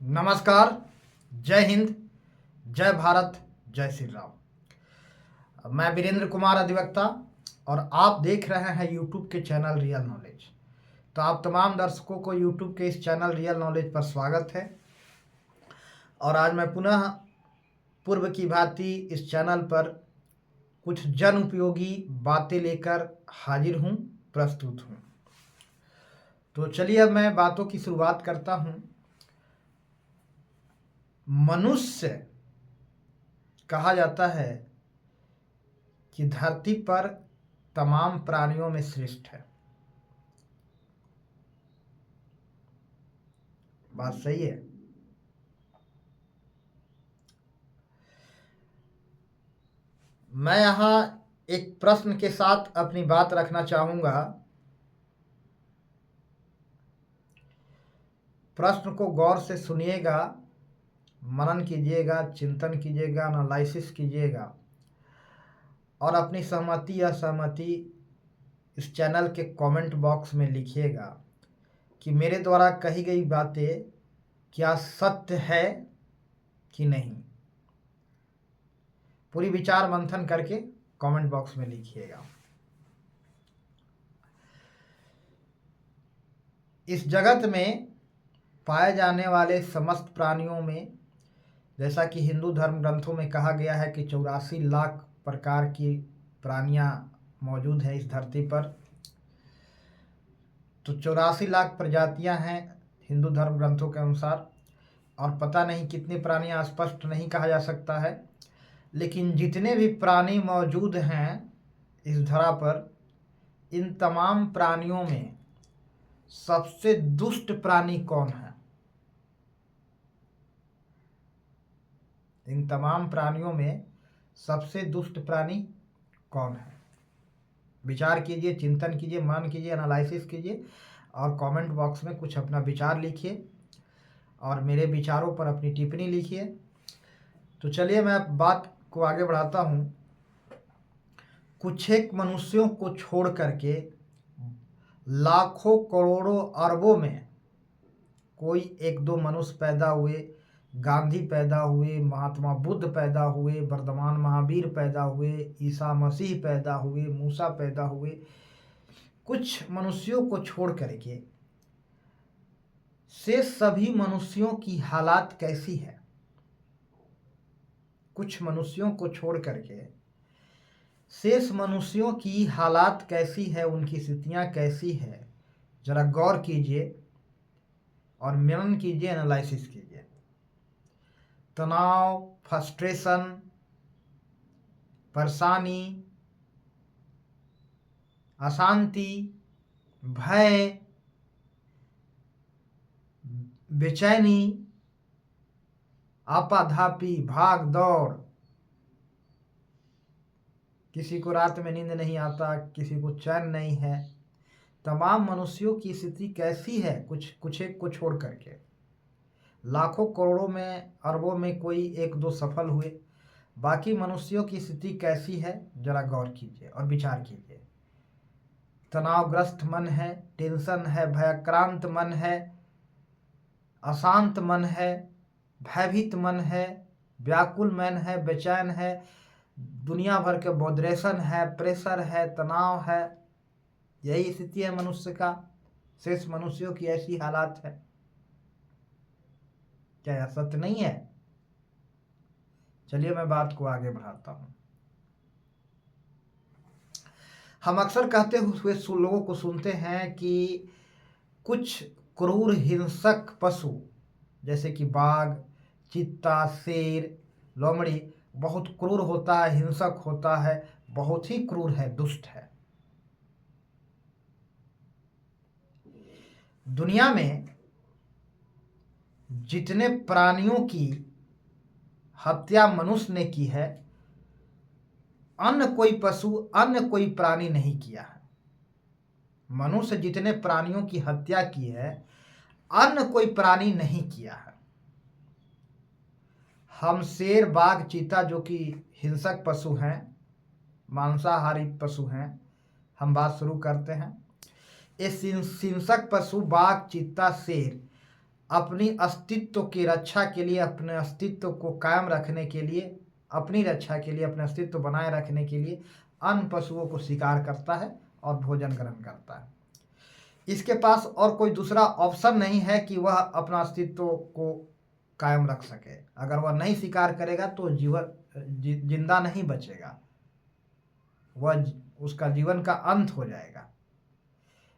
नमस्कार। जय हिंद। जय भारत। जय श्री राम। मैं वीरेंद्र कुमार अधिवक्ता और आप देख रहे हैं यूट्यूब के चैनल रियल नॉलेज। तो आप तमाम दर्शकों को यूट्यूब के इस चैनल रियल नॉलेज पर स्वागत है। और आज मैं पुनः पूर्व की भांति इस चैनल पर कुछ जन उपयोगी बातें लेकर हाजिर हूँ, प्रस्तुत हूँ। तो चलिए अब मैं बातों की शुरुआत करता हूँ। मनुष्य कहा जाता है कि धरती पर तमाम प्राणियों में श्रेष्ठ है। बात सही है। मैं यहाँ एक प्रश्न के साथ अपनी बात रखना चाहूँगा। प्रश्न को गौर से सुनिएगा, मनन कीजिएगा, चिंतन कीजिएगा, एनालिसिस कीजिएगा और अपनी सहमति या असहमति इस चैनल के कमेंट बॉक्स में लिखिएगा कि मेरे द्वारा कही गई बातें क्या सत्य है कि नहीं। पूरी विचार मंथन करके कमेंट बॉक्स में लिखिएगा। इस जगत में पाए जाने वाले समस्त प्राणियों में, जैसा कि हिंदू धर्म ग्रंथों में कहा गया है कि 84 लाख प्रकार की प्राणियां मौजूद हैं इस धरती पर। तो 84 लाख प्रजातियां हैं हिंदू धर्म ग्रंथों के अनुसार, और पता नहीं कितनी प्राणियां स्पष्ट नहीं कहा जा सकता है। लेकिन जितने भी प्राणी मौजूद हैं इस धरा पर, इन तमाम प्राणियों में सबसे दुष्ट प्राणी कौन है? इन तमाम प्राणियों में सबसे दुष्ट प्राणी कौन है? विचार कीजिए, चिंतन कीजिए, मनन कीजिए, एनालिसिस कीजिए और कमेंट बॉक्स में कुछ अपना विचार लिखिए और मेरे विचारों पर अपनी टिप्पणी लिखिए। तो चलिए मैं बात को आगे बढ़ाता हूँ। कुछ एक मनुष्यों को छोड़ करके लाखों करोड़ों अरबों में कोई एक दो मनुष्य पैदा हुए। गांधी पैदा हुए, महात्मा बुद्ध पैदा हुए, वर्धमान महावीर पैदा हुए, ईसा मसीह पैदा हुए, मूसा पैदा हुए। कुछ मनुष्यों को छोड़ करके से सभी मनुष्यों की हालात कैसी है? कुछ मनुष्यों को छोड़ करके शेष मनुष्यों की हालात कैसी है, उनकी स्थितियां कैसी है, जरा गौर कीजिए और मनन कीजिए, एनालिसिस कीजिए। तनाव, फ्रस्ट्रेशन, परेशानी, अशांति, भय, बेचैनी, आपाधापी, भाग दौड़, किसी को रात में नींद नहीं आता, किसी को चैन नहीं है। तमाम मनुष्यों की स्थिति कैसी है कुछ एक को छोड़ करके? लाखों करोड़ों में, अरबों में कोई एक दो सफल हुए, बाकी मनुष्यों की स्थिति कैसी है जरा गौर कीजिए और विचार कीजिए। तनावग्रस्त मन है, टेंशन है, भयाक्रांत मन है, अशांत मन है, भयभीत मन है, व्याकुल मन है, बेचैन है, दुनिया भर के बॉड्रेशन है, प्रेशर है, तनाव है। यही स्थिति है मनुष्य का। शेष मनुष्यों की ऐसी हालात है। क्या यह सत्य नहीं है? चलिए मैं बात को आगे बढ़ाता हूं। हम अक्सर कहते हुए लोगों को सुनते हैं कि कुछ क्रूर हिंसक पशु जैसे कि बाघ, चीता, शेर, लोमड़ी बहुत क्रूर होता है, हिंसक होता है, बहुत ही क्रूर है, दुष्ट है। दुनिया में जितने प्राणियों की हत्या मनुष्य ने की है, अन्य कोई पशु, अन्य कोई प्राणी नहीं किया है। मनुष्य जितने प्राणियों की हत्या की है, अन्य कोई प्राणी नहीं किया है। हम शेर, बाघ, चीता जो कि हिंसक पशु हैं, मांसाहारी पशु हैं, हम बात शुरू करते हैं। ये हिंसक पशु बाघ, चीता, शेर अपनी अस्तित्व की रक्षा के लिए, अपने अस्तित्व को कायम रखने के लिए, अपनी रक्षा के लिए, अपने अस्तित्व बनाए रखने के लिए अन्य पशुओं को शिकार करता है और भोजन ग्रहण करता है। इसके पास और कोई दूसरा ऑप्शन नहीं है कि वह अपना अस्तित्व को कायम रख सके। अगर वह नहीं शिकार करेगा तो जिंदा नहीं बचेगा, वह उसका जीवन का अंत हो जाएगा।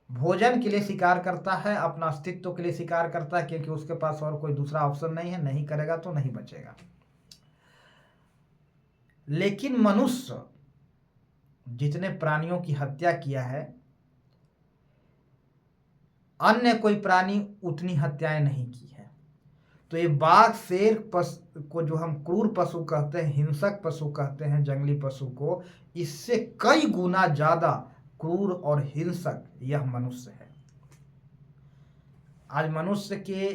भोजन के लिए शिकार करता है, अपना अस्तित्व के लिए शिकार करता है, क्योंकि उसके पास और कोई दूसरा ऑप्शन नहीं है। नहीं करेगा तो नहीं बचेगा। लेकिन मनुष्य जितने प्राणियों की हत्या किया है, अन्य कोई प्राणी उतनी हत्याएं नहीं की है। तो ये बाघ शेर को जो हम क्रूर पशु कहते हैं, हिंसक पशु कहते हैं, जंगली पशु को, इससे कई गुना ज्यादा क्रूर और हिंसक यह मनुष्य है। आज मनुष्य के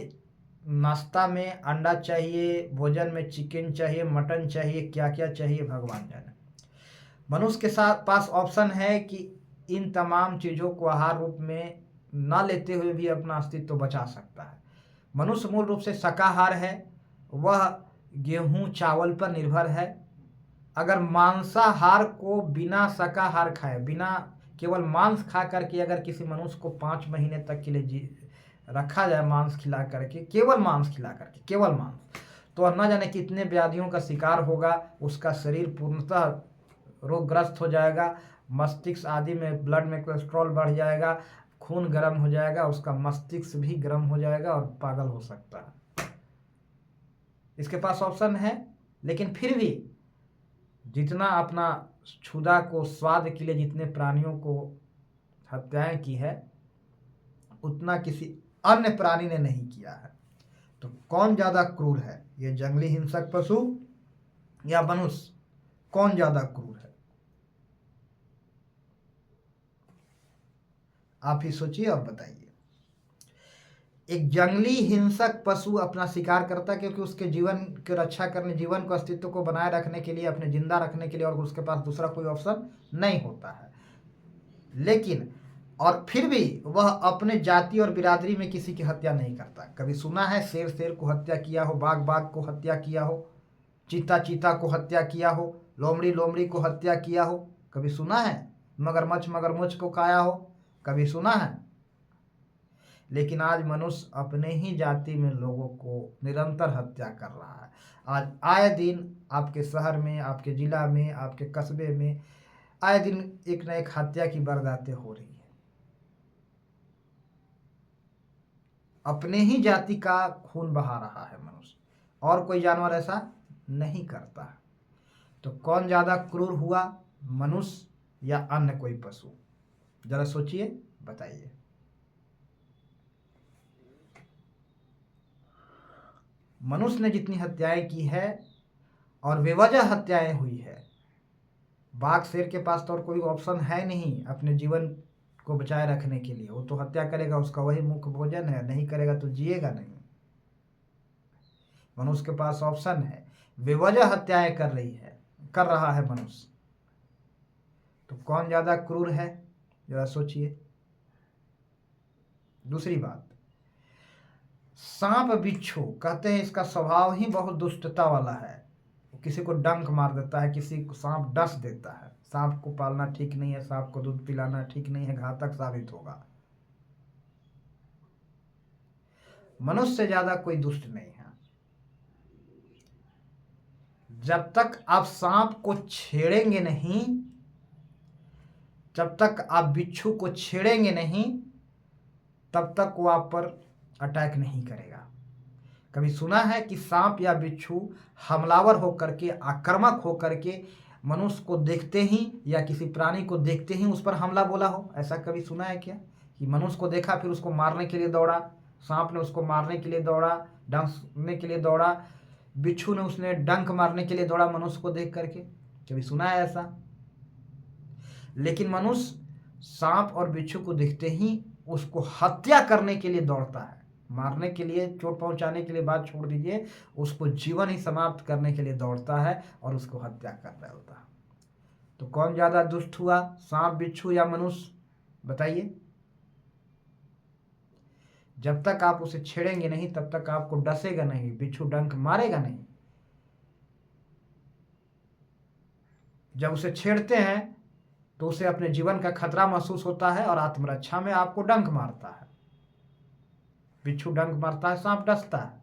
नाश्ता में अंडा चाहिए, भोजन में चिकन चाहिए, मटन चाहिए, क्या क्या चाहिए भगवान जाने। मनुष्य के साथ पास ऑप्शन है कि इन तमाम चीज़ों को आहार रूप में न लेते हुए भी अपना अस्तित्व बचा सकता है। मनुष्य मूल रूप से शाकाहार है, वह गेहूं चावल पर निर्भर है। अगर मांसाहार को बिना शाकाहार खाए, बिना केवल मांस खा करके अगर किसी मनुष्य को 5 महीने तक के लिए रखा जाए, मांस खिला करके, केवल मांस खिला करके, केवल मांस, तो न जाने कितने व्याधियों का शिकार होगा। उसका शरीर पूर्णतः रोगग्रस्त हो जाएगा, मस्तिष्क आदि में ब्लड में कोलेस्ट्रॉल बढ़ जाएगा, खून गर्म हो जाएगा, उसका मस्तिष्क भी गर्म हो जाएगा और पागल हो सकता है। इसके पास ऑप्शन है, लेकिन फिर भी जितना अपना क्षुधा को स्वाद के लिए जितने प्राणियों को हत्याएं की है, उतना किसी अन्य प्राणी ने नहीं किया है। तो कौन ज्यादा क्रूर है, ये जंगली हिंसक पशु या मनुष्य? कौन ज्यादा क्रूर है? आप ही सोचिए और बताइए। एक जंगली हिंसक पशु अपना शिकार करता है क्योंकि उसके जीवन की रक्षा करने, जीवन को, अस्तित्व को बनाए रखने के लिए, अपने जिंदा रखने के लिए, और उसके पास दूसरा कोई ऑप्शन नहीं होता है। लेकिन और फिर भी वह अपने जाति और बिरादरी में किसी की हत्या नहीं करता। कभी सुना है शेर शेर को हत्या किया हो, बाघ बाघ को हत्या किया हो, चीता चीता को हत्या किया हो, लोमड़ी लोमड़ी को हत्या किया हो? कभी सुना है? मगरमच्छ मगरमच्छ को खाया हो? कभी सुना है? लेकिन आज मनुष्य अपने ही जाति में लोगों को निरंतर हत्या कर रहा है। आज आए दिन आपके शहर में, आपके जिला में, आपके कस्बे में आए दिन एक न एक हत्या की वारदातें हो रही है। अपने ही जाति का खून बहा रहा है मनुष्य, और कोई जानवर ऐसा नहीं करता है। तो कौन ज्यादा क्रूर हुआ, मनुष्य या अन्य कोई पशु? जरा सोचिए, बताइए। मनुष्य ने जितनी हत्याएं की है और बेवजह हत्याएं हुई है, बाघ शेर के पास तो और कोई ऑप्शन है नहीं अपने जीवन को बचाए रखने के लिए। वो तो हत्या करेगा, उसका वही मुख्य भोजन है, नहीं करेगा तो जिएगा नहीं। मनुष्य के पास ऑप्शन है, बेवजह हत्याएं कर रहा है मनुष्य। तो कौन ज्यादा क्रूर है, जरा सोचिए। दूसरी बात, सांप बिच्छू कहते हैं इसका स्वभाव ही बहुत दुष्टता वाला है। किसी को डंक मार देता है, किसी को सांप डस देता है। सांप को पालना ठीक नहीं है, सांप को दूध पिलाना ठीक नहीं है, घातक साबित होगा। मनुष्य से ज्यादा कोई दुष्ट नहीं है। जब तक आप सांप को छेड़ेंगे नहीं, जब तक आप बिच्छू को छेड़ेंगे नहीं, तब तक वो आप पर अटैक नहीं करेगा। कभी सुना है कि सांप या बिच्छू हमलावर होकर के, आक्रामक होकर के मनुष्य को देखते ही या किसी प्राणी को देखते ही उस पर हमला बोला हो? ऐसा कभी सुना है क्या? कि मनुष्य को देखा फिर उसको मारने के लिए दौड़ा, सांप ने उसको मारने के लिए दौड़ा, डंकने के लिए दौड़ा, बिच्छू ने उसने डंक मारने के लिए दौड़ा मनुष्य को देख करके? कभी सुना है ऐसा? लेकिन मनुष्य सांप और बिच्छू को देखते ही उसको हत्या करने के लिए दौड़ता है, मारने के लिए, चोट पहुंचाने के लिए बात छोड़ दीजिए, उसको जीवन ही समाप्त करने के लिए दौड़ता है और उसको हत्या कर रहा होता है। तो कौन ज्यादा दुष्ट हुआ, सांप बिच्छू या मनुष्य? बताइए। जब तक आप उसे छेड़ेंगे नहीं तब तक आपको डसेगा नहीं, बिच्छू डंक मारेगा नहीं। जब उसे छेड़ते हैं तो उसे अपने जीवन का खतरा महसूस होता है और आत्मरक्षा में आपको डंक मारता है। बिच्छू डंक मारता है, सांप डसता है।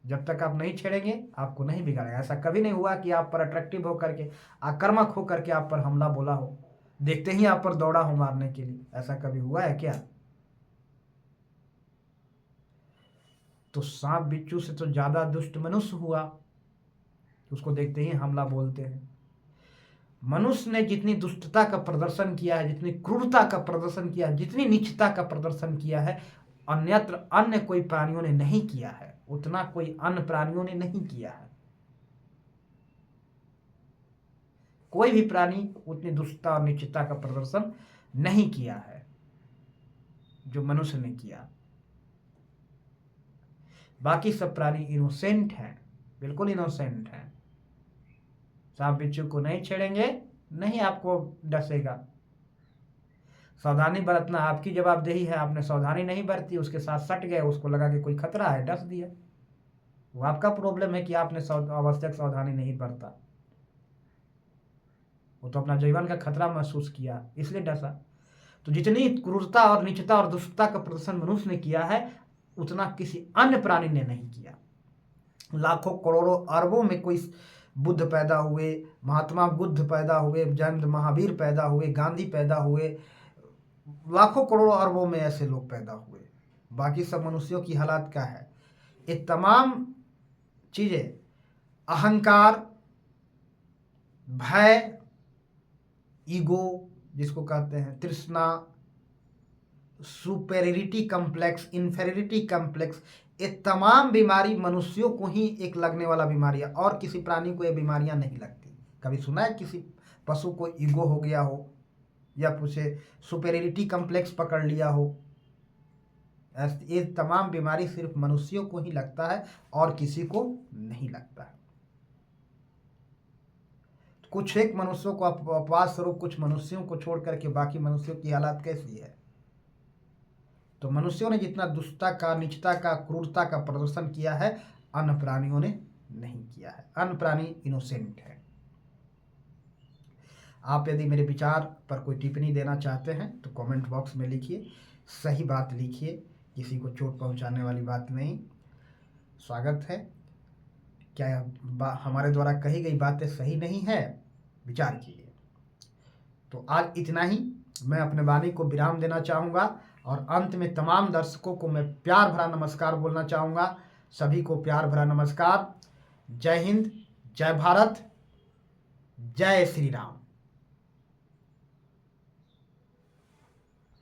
जब तक आप नहीं छेड़ेंगे आपको नहीं बिगाड़ेगा। ऐसा कभी नहीं हुआ कि आप पर अट्रैक्टिव होकर के, आक्रामक होकर के आप पर हमला बोला हो, देखते ही आप पर दौड़ा हो मारने के लिए। ऐसा कभी हुआ है क्या? तो सांप बिच्छू से तो ज्यादा दुष्ट मनुष्य हुआ, उसको देखते ही हमला बोलते हैं। मनुष्य ने जितनी दुष्टता का प्रदर्शन किया है, जितनी क्रूरता का प्रदर्शन किया है, जितनी नीचता का प्रदर्शन किया है, अन्यत्र अन्य कोई प्राणियों ने नहीं किया है। उतना कोई अन्य प्राणियों ने नहीं किया है। कोई भी प्राणी उतनी दुष्टता और नीचता का प्रदर्शन नहीं किया है जो मनुष्य ने किया। बाकी सब प्राणी इनोसेंट हैं, बिल्कुल इनोसेंट हैं। सांप बिच्छू को नहीं छेड़ेंगे, नहीं आपको डसेगा। सावधानी बरतना आपकी जवाबदेही है। आपने सावधानी नहीं बरती, उसके साथ सट गए, उसको लगा कि कोई खतरा है, डस दिया। वो आपका प्रॉब्लम है कि आपने आवश्यक सावधानी नहीं बरता। वो तो अपना जीवन का खतरा महसूस किया इसलिए डसा। तो जितनी क्रूरता और नीचता और दुष्टता का प्रदर्शन मनुष्य ने किया है उतना किसी अन्य प्राणी ने नहीं किया। लाखों करोड़ों अरबों में कोई बुद्ध पैदा हुए, महात्मा बुद्ध पैदा हुए, जैन महावीर पैदा हुए, गांधी पैदा हुए, लाखों करोड़ों अरबों में ऐसे लोग पैदा हुए। बाकी सब मनुष्यों की हालत क्या है? ये तमाम चीजें अहंकार, भय, ईगो जिसको कहते हैं, तृष्णा, सुपेरियरिटी कम्प्लेक्स, इन्फेरियरिटी कम्प्लेक्स, ये तमाम बीमारी मनुष्यों को ही एक लगने वाला बीमारी है और किसी प्राणी को ये बीमारियां नहीं लगती। कभी सुना है किसी पशु को ईगो हो गया हो या उसे सुपेरियरिटी कम्प्लेक्स पकड़ लिया हो? ये तमाम बीमारी सिर्फ मनुष्यों को ही लगता है और किसी को नहीं लगता है। कुछ एक मनुष्यों को अपवाद स्वरूप कुछ मनुष्यों को छोड़ करके बाकी मनुष्यों की हालत कैसी है? तो मनुष्यों ने जितना दुष्टता का, नीचता का, क्रूरता का प्रदर्शन किया है अन्य प्राणियों ने नहीं किया है। अन्य प्राणी इनोसेंट है। आप यदि मेरे विचार पर कोई टिप्पणी देना चाहते हैं तो कमेंट बॉक्स में लिखिए, सही बात लिखिए, किसी को चोट पहुंचाने वाली बात नहीं। स्वागत है। क्या हमारे द्वारा कही गई बातें सही नहीं है? विचार कीजिए। तो आज इतना ही। मैं अपने वाणी को विराम देना चाहूँगा और अंत में तमाम दर्शकों को मैं प्यार भरा नमस्कार बोलना चाहूँगा। सभी को प्यार भरा नमस्कार। जय हिंद, जय भारत, जय श्री राम।